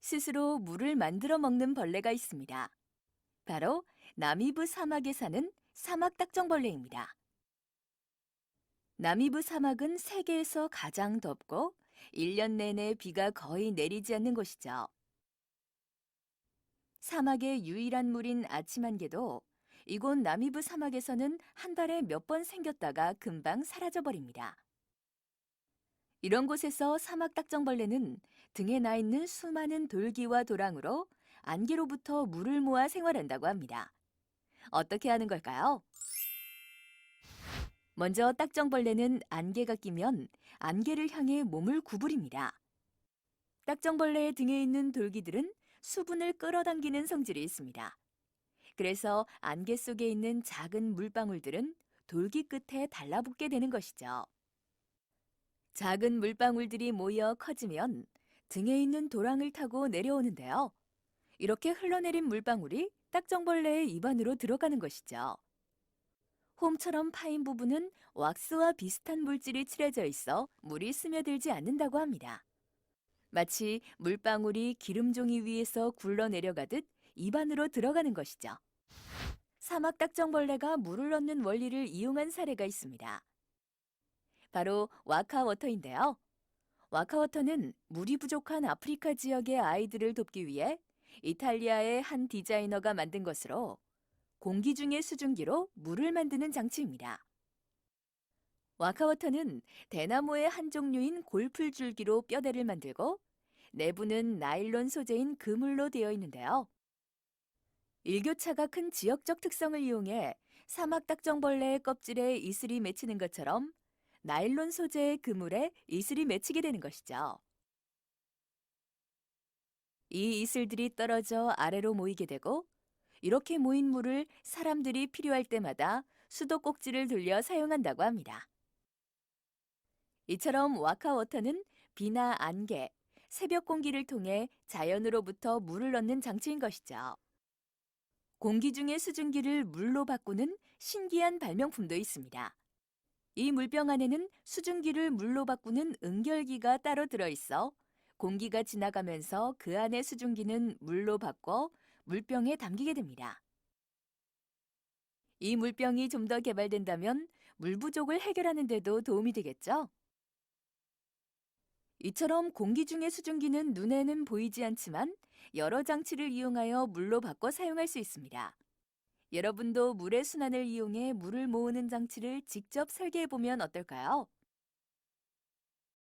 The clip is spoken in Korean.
스스로 물을 만들어 먹는 벌레가 있습니다. 바로 나미브 사막에 사는 사막 딱정벌레입니다. 나미브 사막은 세계에서 가장 덥고 1년 내내 비가 거의 내리지 않는 곳이죠. 사막의 유일한 물인 아침 안개도 이곳 나미브 사막에서는 한 달에 몇 번 생겼다가 금방 사라져 버립니다. 이런 곳에서 사막 딱정벌레는 등에 나 있는 수많은 돌기와 도랑으로 안개로부터 물을 모아 생활한다고 합니다. 어떻게 하는 걸까요? 먼저 딱정벌레는 안개가 끼면 안개를 향해 몸을 구부립니다. 딱정벌레의 등에 있는 돌기들은 수분을 끌어당기는 성질이 있습니다. 그래서 안개 속에 있는 작은 물방울들은 돌기 끝에 달라붙게 되는 것이죠. 작은 물방울들이 모여 커지면 등에 있는 도랑을 타고 내려오는데요. 이렇게 흘러내린 물방울이 딱정벌레의 입안으로 들어가는 것이죠. 홈처럼 파인 부분은 왁스와 비슷한 물질이 칠해져 있어 물이 스며들지 않는다고 합니다. 마치 물방울이 기름종이 위에서 굴러 내려가듯 입안으로 들어가는 것이죠. 사막 딱정벌레가 물을 얻는 원리를 이용한 사례가 있습니다. 바로 와카워터인데요. 와카워터는 물이 부족한 아프리카 지역의 아이들을 돕기 위해 이탈리아의 한 디자이너가 만든 것으로 공기 중의 수증기로 물을 만드는 장치입니다. 와카워터는 대나무의 한 종류인 골풀줄기로 뼈대를 만들고 내부는 나일론 소재인 그물로 되어 있는데요. 일교차가 큰 지역적 특성을 이용해 사막 딱정벌레의 껍질에 이슬이 맺히는 것처럼 나일론 소재의 그물에 이슬이 맺히게 되는 것이죠. 이 이슬들이 떨어져 아래로 모이게 되고 이렇게 모인 물을 사람들이 필요할 때마다 수도꼭지를 돌려 사용한다고 합니다. 이처럼 와카워터는 비나 안개, 새벽 공기를 통해 자연으로부터 물을 얻는 장치인 것이죠. 공기 중의 수증기를 물로 바꾸는 신기한 발명품도 있습니다. 이 물병 안에는 수증기를 물로 바꾸는 응결기가 따로 들어있어 공기가 지나가면서 그 안의 수증기는 물로 바꿔 물병에 담기게 됩니다. 이 물병이 좀 더 개발된다면 물 부족을 해결하는 데도 도움이 되겠죠? 이처럼 공기 중의 수증기는 눈에는 보이지 않지만 여러 장치를 이용하여 물로 바꿔 사용할 수 있습니다. 여러분도 물의 순환을 이용해 물을 모으는 장치를 직접 설계해 보면 어떨까요?